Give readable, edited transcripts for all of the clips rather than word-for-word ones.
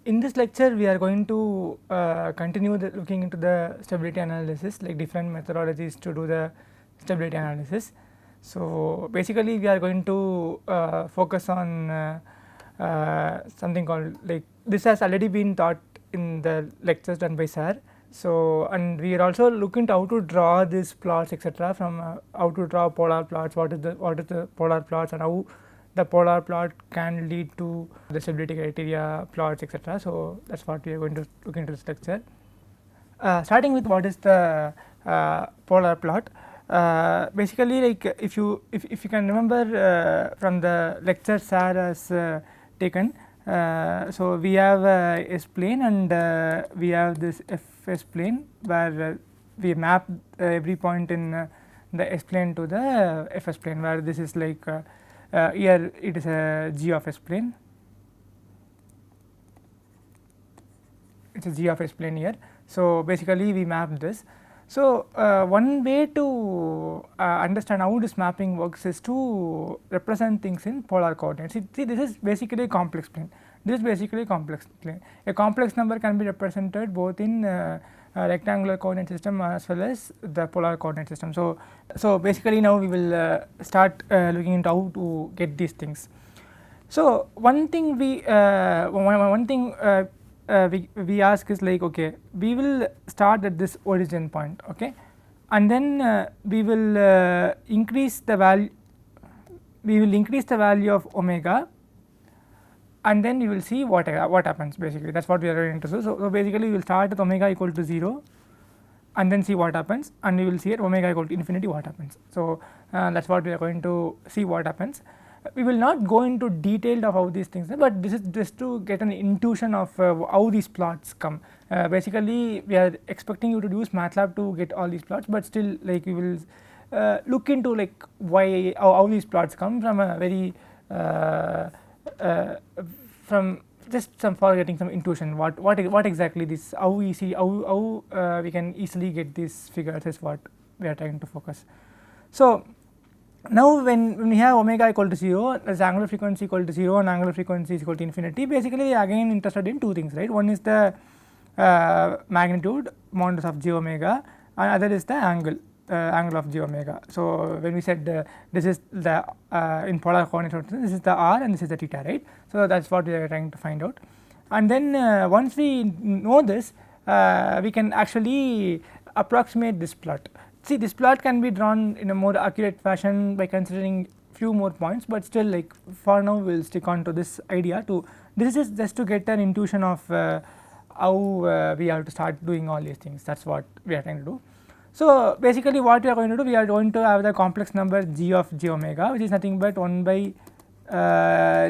In this lecture we are going to continue looking into the stability analysis, like different methodologies to do the stability analysis. So, basically we are going to focus on something called, like, this has already been taught in the lectures done by sir. So, and we are also looking to how to draw these plots etc., from how to draw polar plots, what is the polar plots, and how the polar plot can lead to the stability criteria plots etc. So, that is what we are going to look into this lecture. Starting with what is the polar plot. Basically, like, if you can remember from the lecture sir has taken, so we have S plane and we have this Fs plane, where we map every point in the S plane to the Fs plane, where this is like here it is a G of S plane, it is a G of S plane here. So, basically we map this. So, one way to understand how this mapping works is to represent things in polar coordinates. See, this is basically a complex plane, this is basically a complex plane. A complex number can be represented both in rectangular coordinate system as well as the polar coordinate system. So, basically now we will start looking into how to get these things. So, one thing we we ask is like, okay, we will start at this origin point, okay, and then we will increase the value, of omega, and then you will see what happens. Basically that is what we are going to do. So, basically we will start at omega equal to 0 and then see what happens, and you will see at omega equal to infinity what happens. So, that is what we are going to see what happens. We will not go into detail of how these things are, but this is just to get an intuition of how these plots come. Basically we are expecting you to use MATLAB to get all these plots, but still, like, we will look into like why how these plots come from a very from just some for getting some intuition what exactly this, how we see how we can easily get these figures is what we are trying to focus. So, now when we have omega equal to 0, as angular frequency equal to 0 and angular frequency is equal to infinity, basically again interested in two things, right. One is the magnitude modulus of j omega, and other is the angle of j omega. So, when we said this is the in polar coordinate, this is the r and this is the theta, right. So, that is what we are trying to find out, and then once we know this, we can actually approximate this plot. See, this plot can be drawn in a more accurate fashion by considering few more points, but still, like, for now we will stick on to this idea to, this is just to get an intuition of how we have to start doing all these things. That is what we are trying to do. So, basically what we are going to do, we are going to have the complex number g of j omega, which is nothing but 1 by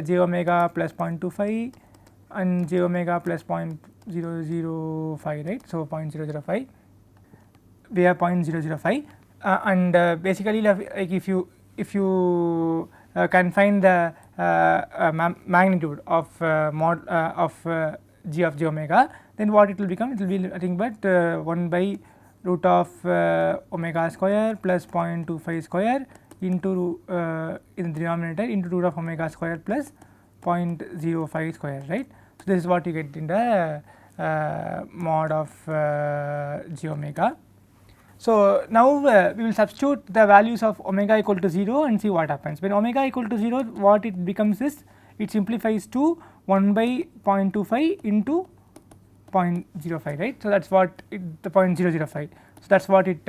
j omega plus 0.25 and j omega plus 0.005, right. So, 0.005. we have 0.005 and basically, like, if you can find the magnitude of g of j omega, then what it will become, it will be nothing but 1 by root of omega square plus 0.25 square into in the denominator into root of omega square plus 0.05 square, right. So, this is what you get in the mod of j omega. So, now we will substitute the values of omega equal to 0 and see what happens. When omega equal to 0, what it becomes is, it simplifies to 1 by 0.25 into 0.05, right. So, that is what the 0.005. So, that is what it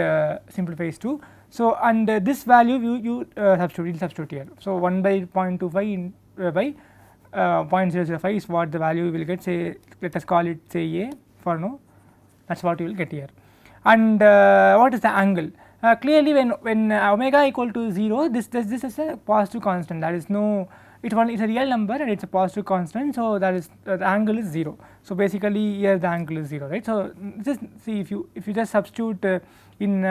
simplifies to. So, and this value you substitute here. So, 1 by 0.25 in, by 0.005 is what the value you will get, say, let us call it, say, A for now, that is what you will get here. And what is the angle? Clearly when omega equal to 0, this is a positive constant, that is no, it is a real number and it is a positive constant. So, that is the angle is 0. So, basically here the angle is 0, right. So, just see, if you just substitute in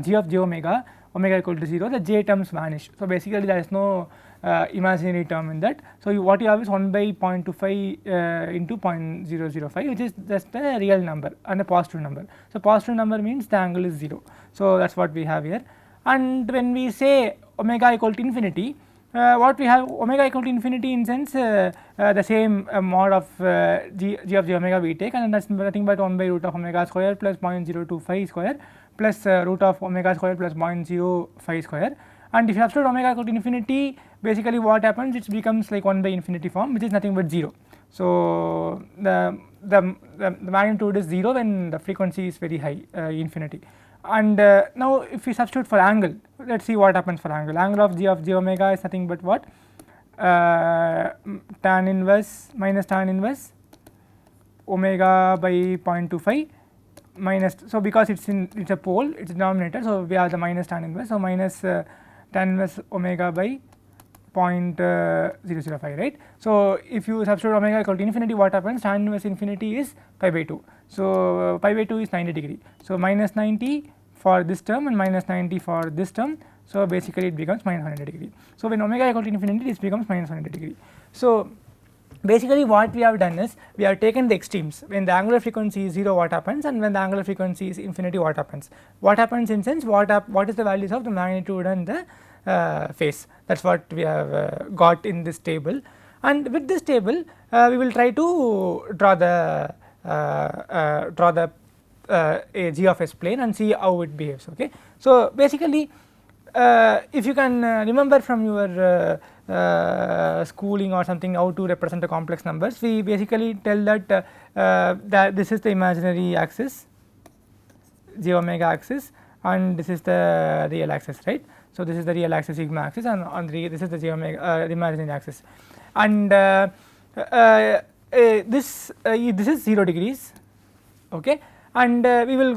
g of j omega equal to 0, the j terms vanish. So, basically there is no imaginary term in that. So, what you have is 1 by 0.25 into 0.005, which is just a real number and a positive number. So, positive number means the angle is 0. So, that is what we have here. And when we say omega equal to infinity, what we have omega equal to infinity in sense the same mod of g of j omega we take, and that is nothing but 1 by root of omega square plus 0.025 square plus root of omega square plus 0.05 square. And if you substitute omega equal to infinity, basically what happens, it becomes like 1 by infinity form, which is nothing but 0. So the magnitude is 0 when the frequency is very high, infinity. And now if we substitute for angle, let us see what happens for angle. Angle of j omega is nothing but what, tan inverse minus tan inverse omega by 0.25 minus, so because it's a pole, it's a denominator, so we have the minus tan inverse, so minus tan inverse omega by 0.005, right. So if you substitute omega equal to infinity, what happens, tan inverse infinity is pi by 2, so pi by 2 is 90 degree, so minus 90 for this term and minus 90 for this term, so basically it becomes minus 100 degree. So when omega equal to infinity, this becomes minus 100 degree. So basically what we have done is, we have taken the extremes, when the angular frequency is 0 what happens, and when the angular frequency is infinity what happens. What happens in sense, what is the values of the magnitude and the phase, that is what we have got in this table. And with this table we will try to draw the a g of s plane and see how it behaves. Okay. So basically if you can remember from your schooling or something how to represent the complex numbers, we basically tell that that this is the imaginary axis, j omega axis, and this is the real axis, right. So this is the real axis, sigma axis, and on the this is the j omega imaginary axis, and this is 0 degrees, okay. And we will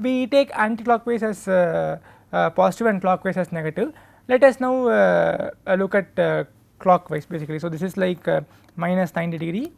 we take anti-clockwise as positive and clockwise as negative. Let us now look at clockwise basically. So this is like minus 90 degree,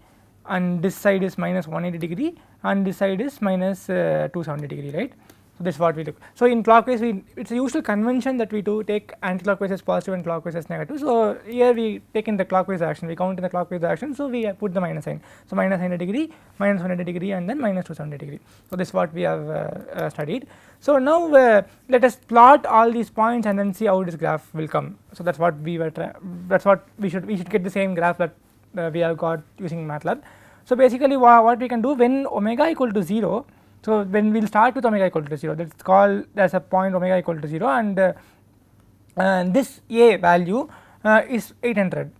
and this side is minus 180 degree, and this side is minus 270 degree, right. So this is what we look. So in clockwise, it's a usual convention that we do take anti-clockwise as positive and clockwise as negative. So here we take in the clockwise direction, we count in the clockwise direction, so we put the minus sign. So minus 90 degree, minus 180 degree, and then minus 270 degree. So this is what we have studied. So now let us plot all these points and then see how this graph will come. So that's what we were that's what we should get the same graph that we have got using MATLAB. So basically what we can do, when omega equal to 0, so when we will start with omega equal to 0, that is called as a point omega equal to 0, and this a value is 800.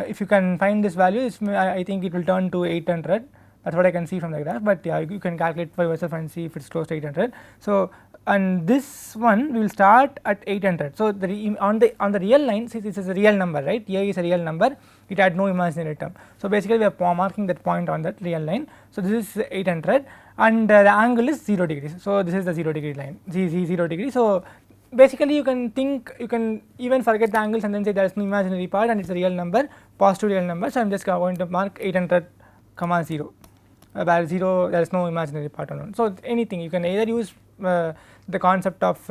If you can find this value, I think it will turn to 800. That is what I can see from the graph, but yeah, you can calculate by yourself and see if it is close to 800. So and this one we will start at 800. So on the real line, since this is a real number, right, a is a real number, it had no imaginary term. So basically we are marking that point on that real line. So this is 800, and the angle is 0 degrees. So this is the 0 degree line, 0 degree. So basically you can think, you can even forget the angles and then say there is no imaginary part and it is a real number, positive real number. So I am just going to mark 800 comma 0, where 0 there is no imaginary part on. So anything, you can either use the concept of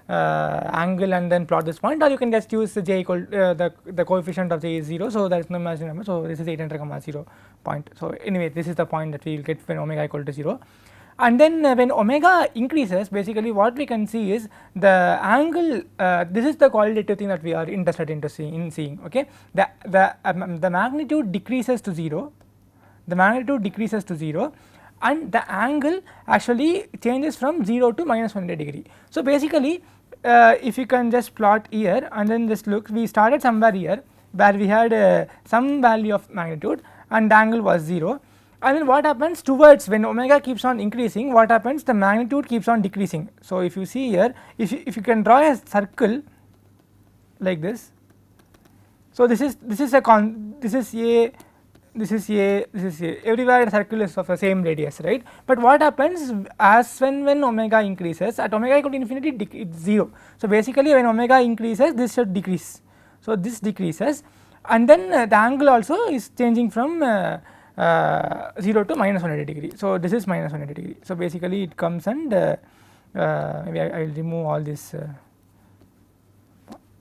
angle and then plot this point, or you can just use the j equal the coefficient of j is 0, so there is no imaginary number. So this is 800 comma 0 point. So anyway, this is the point that we will get when omega equal to 0. And then when omega increases, basically what we can see is the angle, this is the qualitative thing that we are interested in seeing, okay. The magnitude decreases to 0, the magnitude decreases to 0, and the angle actually changes from 0 to minus 180 degree. So basically if you can just plot here and then just look, we started somewhere here where we had some value of magnitude and the angle was 0, and then what happens towards when omega keeps on increasing, what happens, the magnitude keeps on decreasing. So if you see here, if you can draw a circle like this, so this is a, this is a, everywhere the circle is of the same radius, right. But what happens as when omega increases, at omega equal to infinity it is 0. So basically when omega increases, this should decrease. So this decreases, and then the angle also is changing from 0 to minus 180 degree. So this is minus 180 degree. So basically it comes and maybe I will remove all this,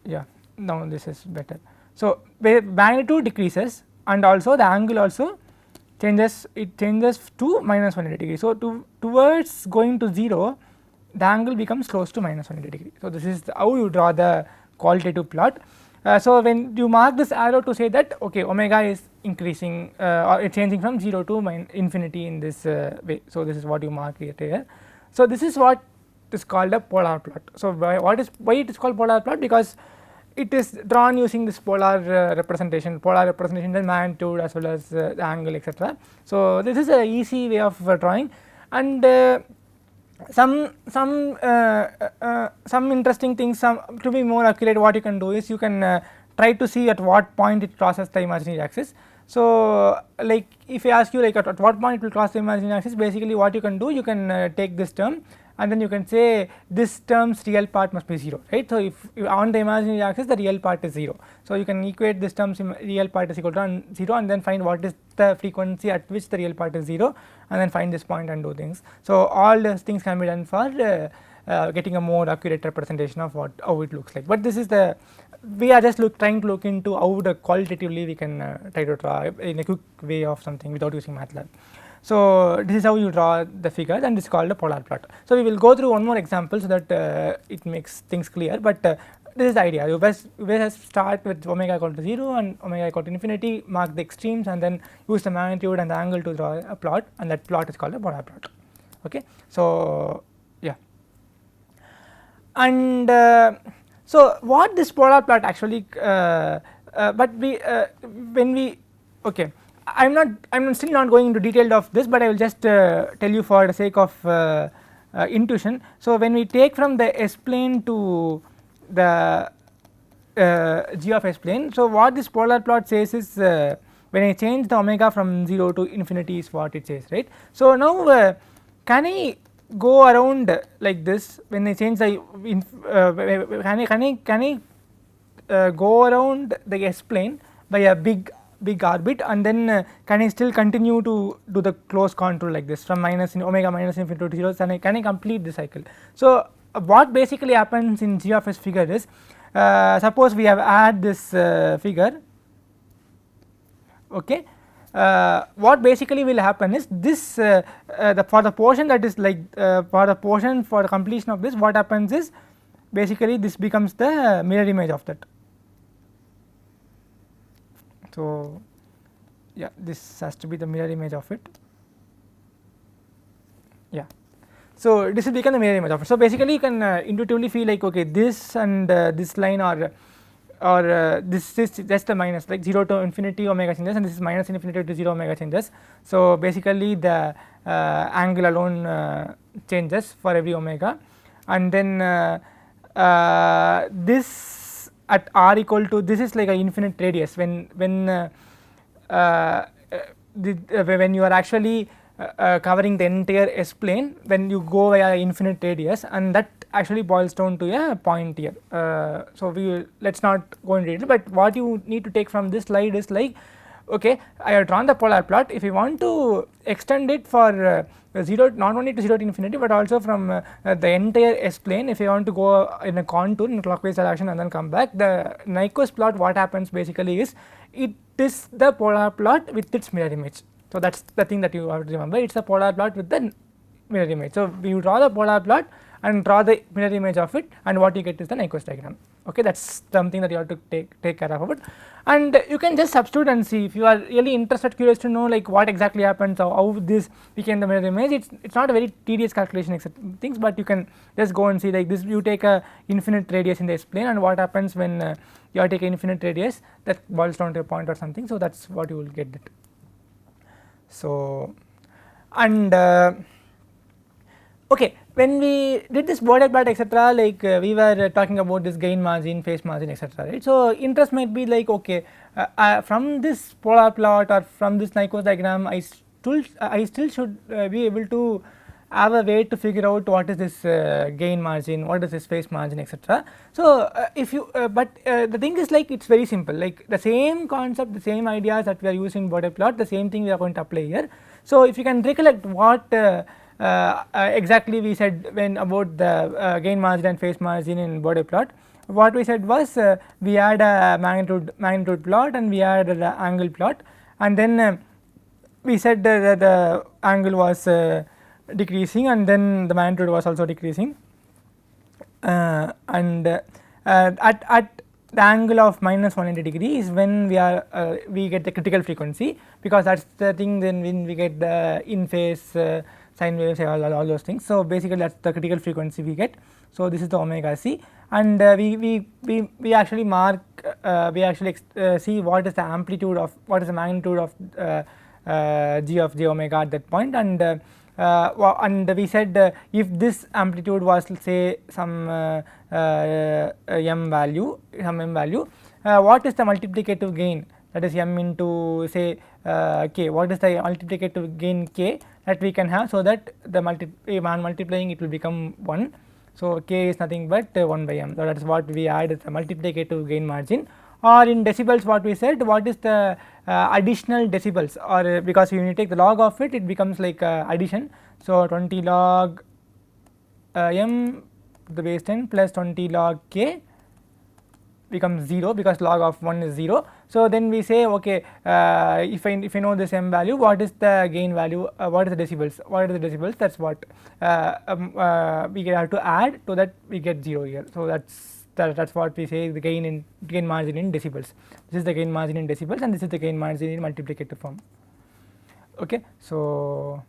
yeah, now this is better. So magnitude decreases and also the angle also changes, it changes to minus 180 degree. So towards going to 0, the angle becomes close to minus 180 degree. So this is how you draw the qualitative plot. So when you mark this arrow to say that okay, omega is increasing or it's changing from 0 to infinity in this way. So this is what you mark it here. So this is what is called a polar plot. So why it is called polar plot? Because it is drawn using this polar representation, the magnitude as well as the angle, etc. So this is a easy way of drawing, and some interesting things. To be more accurate, what you can do is you can try to see at what point it crosses the imaginary axis. So like if I ask you like at what point it will cross the imaginary axis, basically what you can do, you can take this term and then you can say this term's real part must be 0, right. So if on the imaginary axis the real part is 0, so you can equate this term's real part is equal to 0 and then find what is the frequency at which the real part is 0 and then find this point and do things. So all these things can be done for getting a more accurate representation of how it looks like. But this is the, we are just trying to look into how the qualitatively we can try to draw in a quick way of something without using MATLAB. So this is how you draw the figure, and this is called a polar plot. So we will go through one more example so that it makes things clear, but this is the idea. You best start with omega equal to 0 and omega equal to infinity, mark the extremes and then use the magnitude and the angle to draw a plot, and that plot is called a polar plot. Okay. So yeah, and so what this polar plot actually but we when we okay, I'm still not going into detail of this, but I will just tell you for the sake of intuition. So when we take from the S plane to the g of S plane, so what this polar plot says is when I change the omega from 0 to infinity is what it says, right. So now can I go around like this when I change the can I go around the S plane by a big orbit, and then can I still continue to do the closed contour like this from omega minus infinity to 0, can I complete the cycle. So what basically happens in g of S figure is suppose we have add this figure, okay. What basically will happen is this for the portion that is like for the completion of this, what happens is basically this becomes the mirror image of that. So yeah, this has to be the mirror image of it, yeah. So this will become the mirror image of it. So basically you can intuitively feel like okay, this and this line or this is just a minus, like 0 to infinity omega changes, and this is minus infinity to 0 omega changes. So basically the angle alone changes for every omega, and then this at r equal to, this is like an infinite radius when you are actually covering the entire S plane, when you go via infinite radius, and that actually boils down to a point here. So we let us not go into detail, but what you need to take from this slide is like okay, I have drawn the polar plot. If you want to extend it for 0, not only to 0 to infinity but also from the entire S plane, if you want to go in a contour in a clockwise direction and then come back, the Nyquist plot, what happens basically is it is the polar plot with its mirror image. So that is the thing that you have to remember, it is a polar plot with the mirror image. So you draw the polar plot and draw the mirror image of it, and what you get is the Nyquist diagram. Okay, that is something that you have to take care of it, and you can just substitute and see if you are really interested, curious to know like what exactly happens, how this became the mirror image. It's not a very tedious calculation except things, but you can just go and see like this. You take a infinite radius in the S plane, and what happens when you take an infinite radius that boils down to a point or something. So that's what you will get it. So and okay, when we did this border plot etc., like we were talking about this gain margin, phase margin etc., right. So interest might be like okay, from this polar plot or from this Nyquist diagram I still should be able to have a way to figure out what is this gain margin, what is this phase margin etc. So if you but the thing is like it's very simple, like the same concept, the same ideas that we are using in border plot, the same thing we are going to apply here. So if you can recollect what exactly we said when about the gain margin and phase margin in border plot, what we said was we had a magnitude plot and we had the angle plot, and then we said that the angle was decreasing and then the magnitude was also decreasing, and at the angle of minus 180 degree is when we get the critical frequency, because that is the thing then when we get the in phase sine waves, all those things. So, basically that is the critical frequency we get. So, this is the omega c, and we actually mark we actually see what is the amplitude of, what is the magnitude of g of j omega at that point, and we said if this amplitude was, say, some m value, what is the multiplicative gain, that is m into, say, k, what is the multiplicative gain k that we can have, so that the multiplying it will become 1. So, k is nothing but 1 by m, so that is what we add as the multiplicative gain margin, or in decibels what we said, what is the additional decibels, or because when you take the log of it, it becomes like addition. So, 20 log m to the base 10 plus 20 log k becomes 0, because log of 1 is 0. So, then we say, okay, if I know this m value, what is the gain value, what is the decibels, that is what we have to add, so that we get 0 here. So, that is what we say the gain margin in decibels. This is the gain margin in decibels, and this is the gain margin in multiplicative form. Okay. So,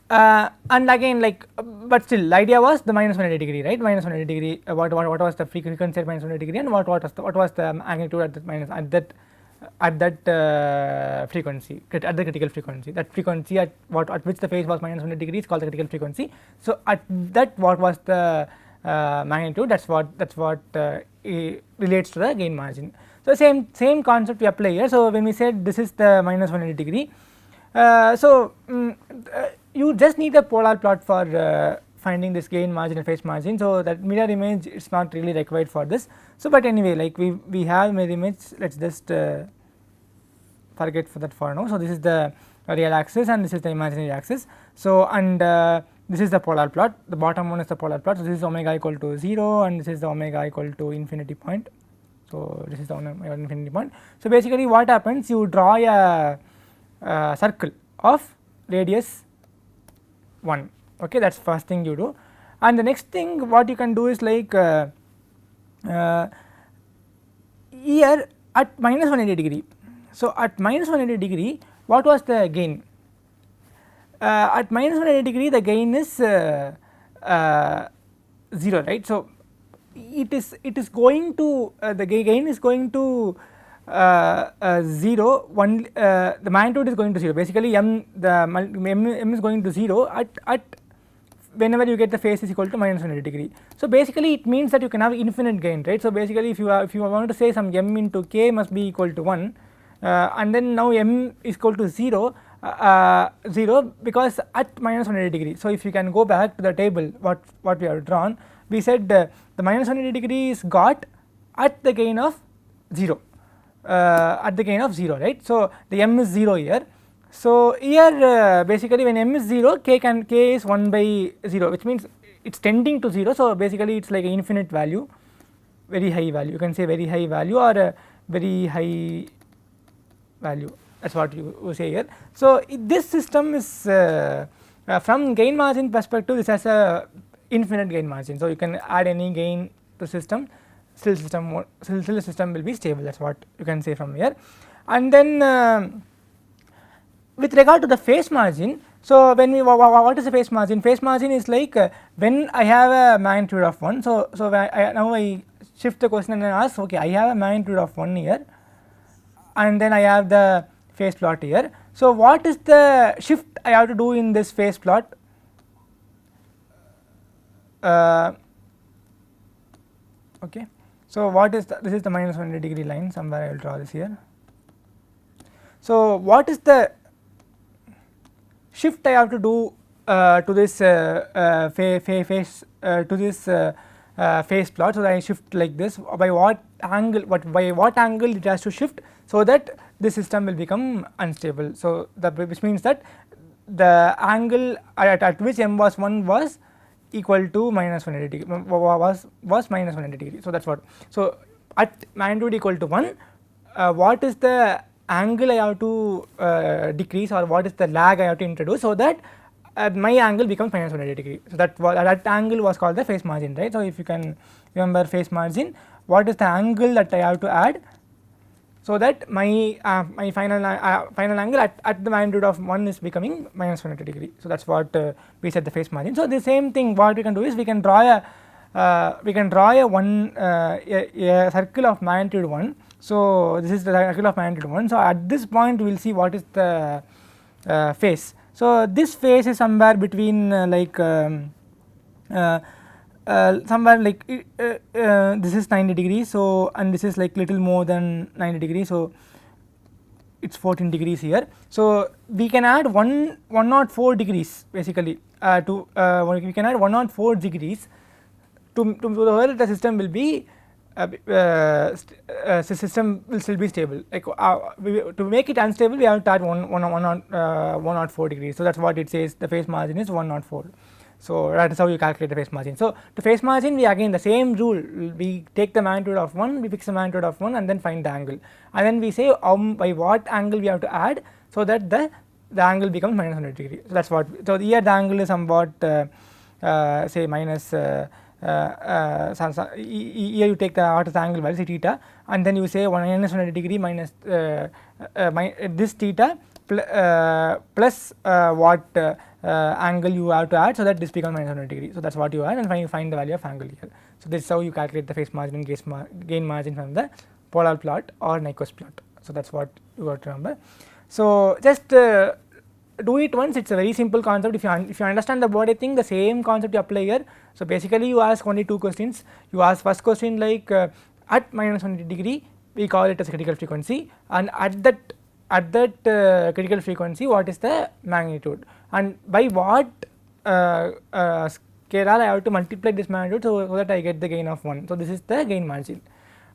and again, like, but still the idea was the minus 180 degree, right, minus 180 degree, what was the frequency at minus 180 degree, and what was the magnitude at that frequency, at the critical frequency, that frequency at which the phase was minus 180 degree is called the critical frequency. So, at that what was the magnitude, that is what relates to the gain margin. So, same concept we apply here. So, when we said this is the minus 180 degree, you just need a polar plot for finding this gain margin and phase margin. So, that mirror image is not really required for this. So, but anyway, like we have mirror image, let us just forget for that for now. So, this is the real axis and this is the imaginary axis. So, and this is the polar plot, the bottom one is the polar plot. So, this is omega equal to 0 and this is the omega equal to infinity point. So, this is the omega infinity point. So, basically what happens, you draw a circle of radius 1, okay, that is first thing you do, and the next thing what you can do is like here at minus 180 degree. So, at minus 180 degree what was the gain? At minus 180 degree the gain is 0, right. So, it is going to the gain is going to 0, the magnitude is going to 0, basically m is going to 0 at whenever you get the phase is equal to minus 180 degree. So, basically it means that you can have infinite gain, right. So, basically if you want to say some m into k must be equal to 1 and then now m is equal to 0, because at minus 180 degree. So, if you can go back to the table what we have drawn, we said the minus 180 degree is got at the gain of 0. Right. So, the m is 0 here. So, here basically when m is 0, k is 1 by 0, which means it is tending to 0. So, basically it is like an infinite value, very high value, you can say very high value or a very high value, that is what you say here. So, this system is from gain margin perspective, this has a infinite gain margin. So, you can add any gain to system, still the system will be stable, that is what you can say from here. And then with regard to the phase margin, so when we what is the phase margin? Phase margin is like when I have a magnitude of 1. So, now I shift the question and ask, okay, I have a magnitude of 1 here and then I have the phase plot here. So, what is the shift I have to do in this phase plot? Okay. So, what is this is the minus 180 degree line, somewhere I will draw this here. So, what is the shift I have to do to this phase plot? So, that I shift like this, by what angle it has to shift, so that this system will become unstable. So, which means that the angle at which m was 1 was equal to minus 180 degree, was minus 180 degree. So, that is what. So, at magnitude equal to 1, what is the angle I have to decrease, or what is the lag I have to introduce, so that my angle becomes minus 180 degree. So, that angle was called the phase margin, right. So, if you can remember phase margin, what is the angle that I have to add, so that my my final angle at the magnitude of 1 is becoming minus 180 degree. So that is what we set the phase margin. So the same thing what we can do is we can draw a a circle of magnitude 1. So this is the circle of magnitude 1. So at this point we will see what is the phase. So this phase is somewhere between somewhere like this is 90 degrees. So and this is like little more than 90 degrees. So it is 14 degrees here. So we can add 104 degrees basically to we can add 104 degrees to where the system will be system will still be stable. Like to make it unstable we have to add 104 degrees. So that is what it says, the phase margin is 104. So that is how you calculate the phase margin. So to phase margin we again the same rule, we take the magnitude of 1, we fix the magnitude of 1 and then find the angle, and then we say by what angle we have to add so that the angle becomes minus 100 degree. So that is what, so here the angle is somewhat say minus here you take the what is the angle value, say theta, and then you say minus 100 degree minus this theta plus what angle you have to add so that this becomes minus 100 degree. So that is what you add and you find the value of angle here. So this is how you calculate the phase margin and gain margin from the polar plot or Nyquist plot. So that is what you got to remember. So just do it once, it is a very simple concept. If you understand the body thing, the same concept you apply here. So basically you ask only two questions. You ask first question like at minus 180 degree we call it as a critical frequency, and at that critical frequency what is the magnitude, and by what scalar I have to multiply this magnitude so that I get the gain of 1. So this is the gain margin.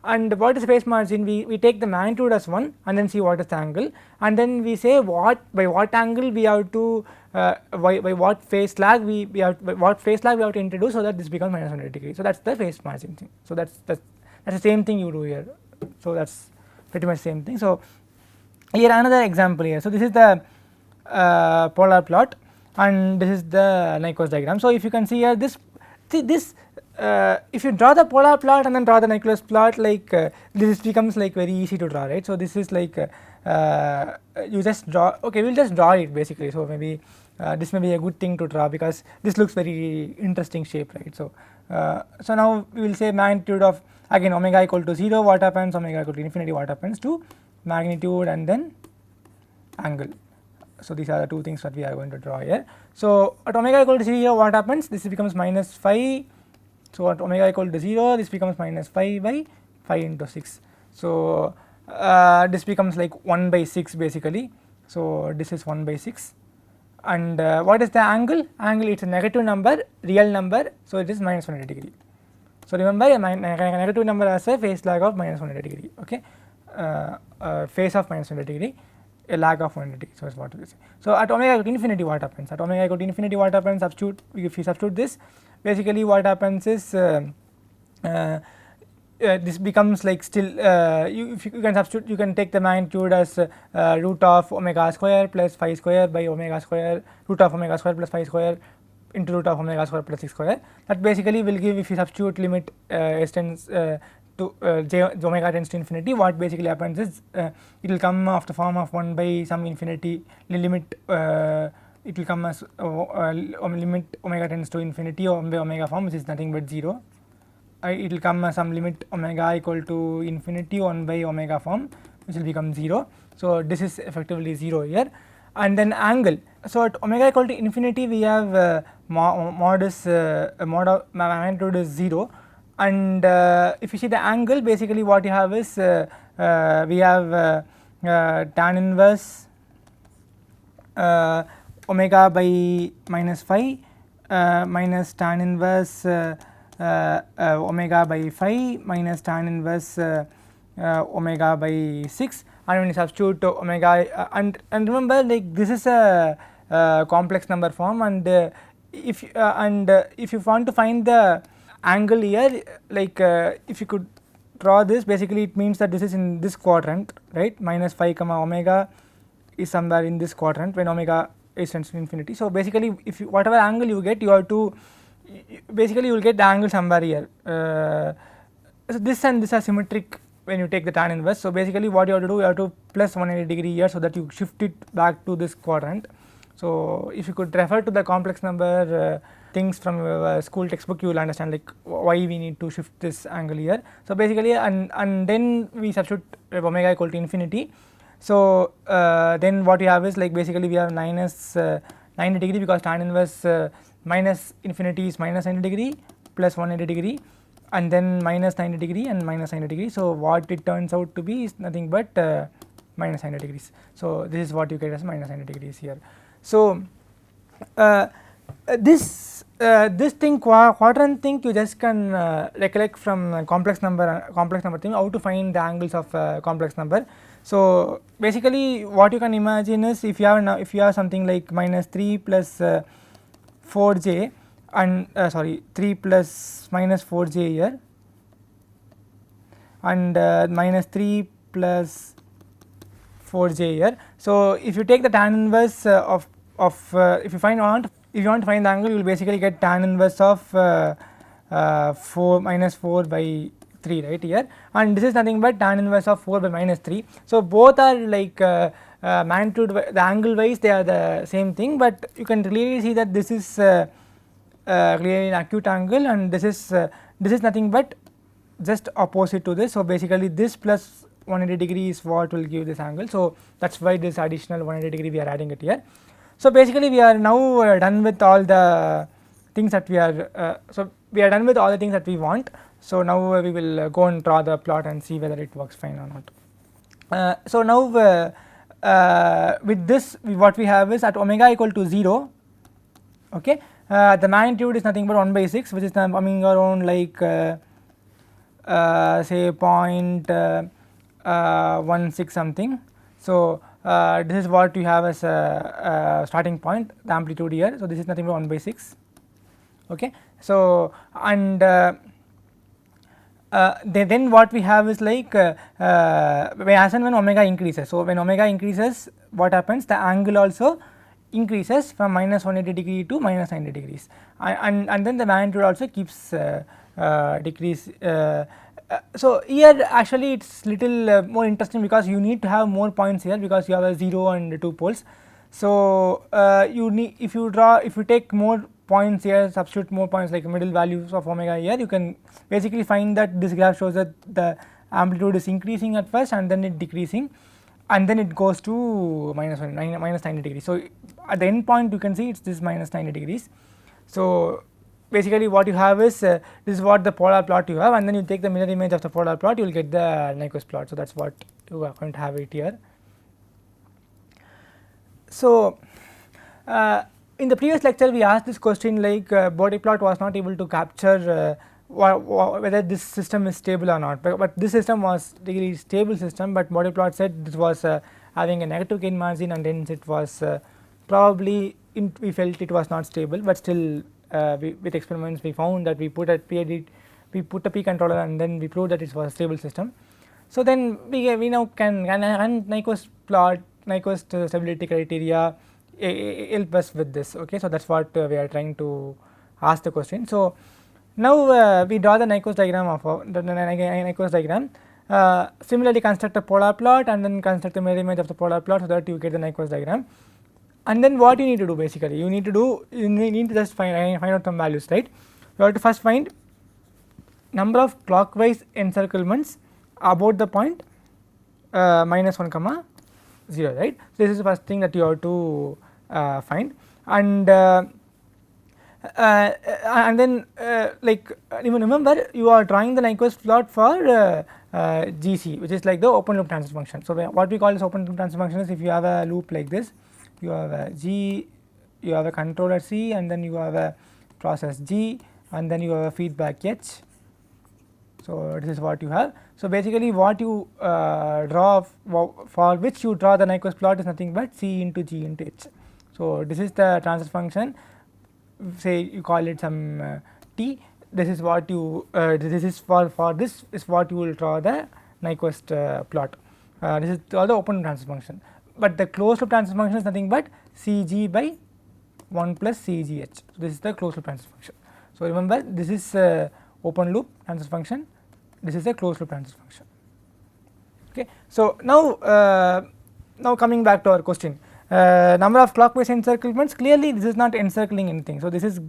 And what is the phase margin? We take the magnitude as 1 and then see what is the angle, and then we say by what angle we have to by what phase lag we have to introduce so that this becomes minus 180 degree. So that is the phase margin thing. So that's the same thing you do here. So that's pretty much same thing. So here another example here. So this is the polar plot and this is the Nyquist diagram. So if you can see here this if you draw the polar plot and then draw the Nyquist plot, like this becomes like very easy to draw, right. So this is like you just draw, okay, we will just draw it basically. So maybe this may be a good thing to draw because this looks very interesting shape, right. So so now we will say magnitude of, again omega equal to 0, what happens, omega equal to infinity, what happens to magnitude and then angle. So these are the two things that we are going to draw here. So at omega equal to 0 what happens, this becomes minus 5. So at omega equal to 0 this becomes minus 5 by 5 into 6. So this becomes like 1 by 6 basically. So this is 1 by 6, and what is the angle? Angle, it is a negative number, real number, so it is minus 180 degree. So remember a negative number has a phase lag of minus 180 degree, okay, phase of minus 180 degree, a lag of 180 degree. So is what we say. So at omega equal to infinity what happens? At omega equal to infinity what happens? Substitute, if you substitute this, basically what happens is this becomes like still if you can substitute, you can take the magnitude as root of omega square plus phi square by omega square, root of omega square plus phi square into root of omega square plus 6 square. That basically will give, if you substitute limit s tends to omega tends to infinity, what basically happens is it will come of the form of 1 by some infinity limit, it will come as limit omega tends to infinity or by omega form, which is nothing but 0. It will come as some limit omega equal to infinity 1 by omega form, which will become 0. So this is effectively 0 here. And then angle, so at omega equal to infinity we have mod of magnitude is 0, and if you see the angle, basically what you have is we have tan inverse omega by minus phi minus tan inverse omega by phi minus tan inverse omega by 6, and when you substitute omega and remember, like this is a complex number form, and if you want to find the angle here, like if you could draw this, basically it means that this is in this quadrant, right, minus phi comma omega is somewhere in this quadrant when omega is tends to infinity. So basically if you, whatever angle you get, you have to basically you will get the angle somewhere here. so this and this are symmetric when you take the tan inverse. So basically what you have to do, you have to plus 180 degree here, so that you shift it back to this quadrant. So if you could refer to the complex number things from your school textbook, you will understand like why we need to shift this angle here. So basically and then we substitute omega equal to infinity. So then what you have is like basically we have minus 90 degree, because tan inverse minus infinity is minus 90 degree plus 180 degree, and then minus 90 degree and minus 90 degree. So what it turns out to be is nothing but minus 90 degrees. So this is what you get as minus 90 degrees here. So this thing quadrant thing you just can recollect from complex number thing, how to find the angles of complex number. So basically what you can imagine is, if you have something like minus 3 plus 4j and 3 plus minus 4j here, and minus 3 plus 4j here. So if you take the tan inverse of if you want to find the angle, you will basically get tan inverse of 4 minus 4 by 3 right here, and this is nothing but tan inverse of 4 by minus 3. So both are like magnitude, the angle wise they are the same thing, but you can clearly see that this is clearly an acute angle, and this is nothing but just opposite to this. So basically this plus 180 degree is what will give this angle. So that's why this additional 180 degree we are adding it here. So basically we are now done with all the things that we are done with all the things that we want. So now we will go and draw the plot and see whether it works fine or not. So now with this what we have is, at omega equal to 0, okay, the magnitude is nothing but 1 by 6, which is coming around like say 0.16 something. So this is what you have as a starting point, the amplitude here. So this is nothing but 1 by 6, okay. So and then what we have is like as and when omega increases. So when omega increases, what happens, the angle also increases from minus 180 degree to minus 90 degrees, and then the magnitude also keeps decrease. So here actually it is little more interesting, because you need to have more points here, because you have a 0 and 2 poles. So you need, if you take more points here, substitute more points like middle values of omega here, you can basically find that this graph shows that the amplitude is increasing at first and then it decreasing, and then it goes to minus 90 degrees. So at the end point you can see it is this minus 90 degrees. So basically what you have is this is what the polar plot you have, and then you take the mirror image of the polar plot, you will get the Nyquist plot. So that is what you are going to have it here. So in the previous lecture we asked this question like body plot was not able to capture whether this system is stable or not, but this system was really stable system, but body plot said this was having a negative gain margin, and hence it was probably we felt it was not stable, but still with experiments we found that we put a p controller and then we proved that it was a stable system. So then we now can run Nyquist plot, Nyquist stability criteria help us with this, okay. So that is what we are trying to ask the question. So now we draw the Nyquist diagram of the Nyquist diagram, similarly construct a polar plot and then construct the mirror image of the polar plot, so that you get the Nyquist diagram. And then what you need to do, basically you need to just find out some values, right. You have to first find number of clockwise encirclements about the point minus 1 comma 0, right. So this is the first thing that you have to find, and then like remember you are drawing the Nyquist plot for GC, which is like the open loop transfer function. So what we call this open loop transfer function is, if you have a loop like this, you have a G, you have a controller C, and then you have a process G, and then you have a feedback H. So this is what you have. So basically what you draw for which you draw the Nyquist plot is nothing but C into G into H. So this is the transfer function, say you call it some T. This is what you this is for this is what you will draw the Nyquist plot. This is all the open transfer function, but the closed loop transfer function is nothing but Cg by 1 plus Cgh. So this is the closed loop transfer function. So remember, this is open loop transfer function, this is a closed loop transfer function. Okay. So, now coming back to our question, number of clockwise encirclements, clearly this is not encircling anything. So, this is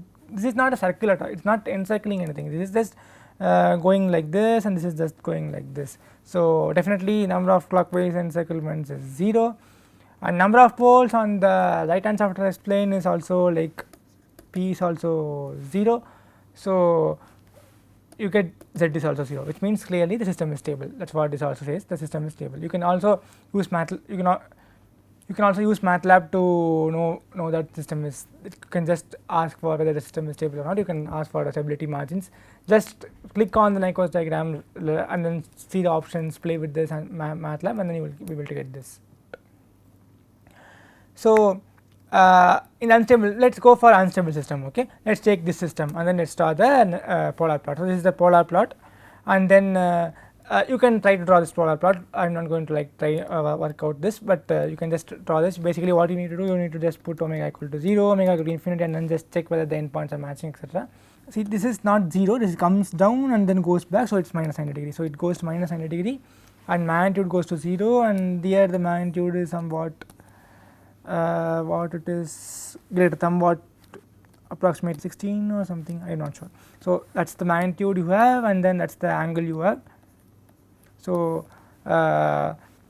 not a circle at all, it is not encircling anything, this is just going like this and this is just going like this. So, definitely number of clockwise encirclements is 0, and number of poles on the right hand side of the S plane is also like p is also 0. So, you get z is also 0, which means clearly the system is stable. That is what this also says, the system is stable. You can also use you can also use MATLAB to know that system is, you can just ask for whether the system is stable or not. You can ask for the stability margins, just click on the Nyquist diagram and then see the options, play with this and MATLAB, and then you will be able to get this. So, in unstable, let us go for unstable system. Okay, let us take this system and then let us draw the polar plot. So, this is the polar plot, and then you can try to draw this polar plot. I am not going to like try work out this, but you can just draw this. Basically what you need to do, you need to just put omega equal to 0, omega equal to infinity, and then just check whether the endpoints are matching, etc. See, this is not 0, this comes down and then goes back, so it is minus 90 degree. So, it goes to minus 90 degree and magnitude goes to 0, and here the magnitude is somewhat what it is greater, somewhat approximate 16 or something, I am not sure. So, that is the magnitude you have, and then that is the angle you have. So,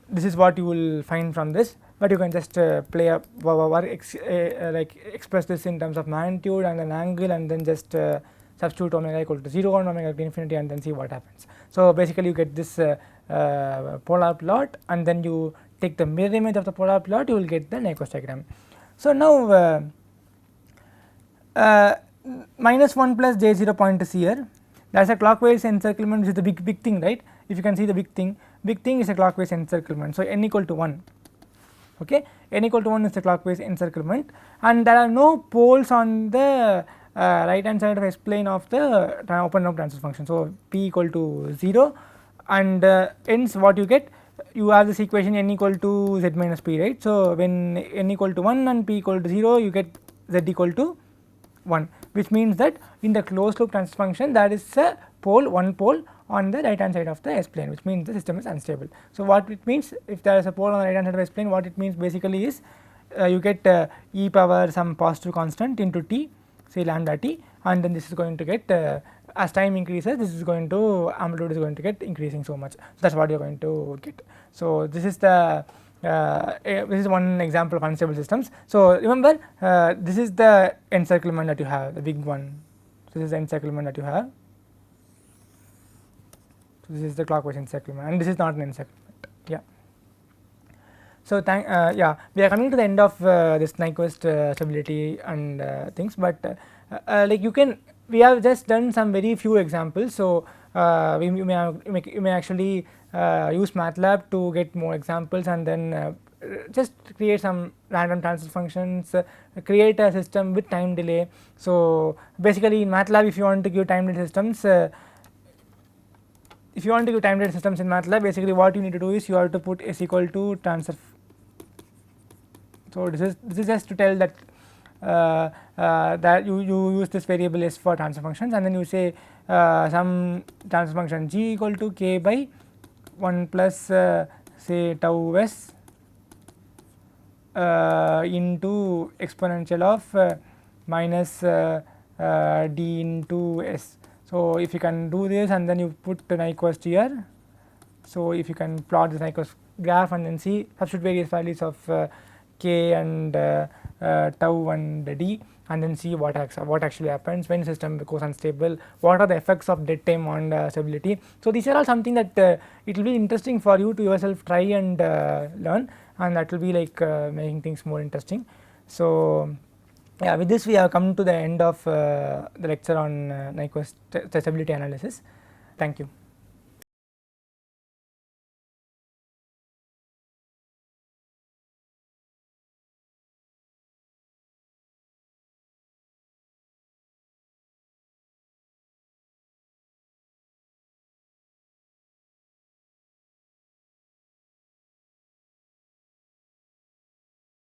this is what you will find from this, but you can just play up like express this in terms of magnitude and an angle, and then just substitute omega equal to 0 and omega equal to infinity, and then see what happens. So, basically you get this polar plot, and then you take the mirror image of the polar plot, you will get the Nyquist diagram. So, now minus 1 plus j0 point is here, that is a clockwise encirclement, which is the big thing, right. If you can see the big thing is a clockwise encirclement. So, n equal to 1, okay, n equal to 1 is the clockwise encirclement, and there are no poles on the right hand side of S plane of the open loop transfer function. So, p equal to 0, and hence what you get, you have this equation n equal to z minus p, right. So, when n equal to 1 and p equal to 0, you get z equal to 1, which means that in the closed loop transfer function there is a pole, one pole on the right hand side of the S plane, which means the system is unstable. So, what it means, if there is a pole on the right hand side of S plane, what it means basically is you get e power some positive constant into t, say lambda t, and then this is going to get as time increases, this is going to, amplitude is going to get increasing so much. So, that is what you are going to get. So, this is the this is one example of unstable systems. So, remember this is the encirclement that you have, the big one. So, this is the encirclement that you have. So, this is the clockwise encirclement, and this is not an encirclement. Yeah. So, yeah, we are coming to the end of this Nyquist stability and things, but like we have just done some very few examples. So, you may actually use MATLAB to get more examples, and then just create some random transfer functions, create a system with time delay. So, basically in MATLAB, if you want to give time delay systems, in MATLAB, basically what you need to do is you have to put s equal to transfer. So, this is just to tell that that you use this variable s for transfer functions, and then you say some transfer function g equal to k by 1 plus say tau s into exponential of minus d into s. So, if you can do this and then you put the Nyquist here. So, if you can plot this Nyquist graph and then see, substitute various values of k and tau and d, and then see what actually happens when system goes unstable, what are the effects of dead time on stability. So, these are all something that it will be interesting for you to yourself try and learn, and that will be like making things more interesting. So, yeah, with this we have come to the end of the lecture on Nyquist stability analysis. Thank you.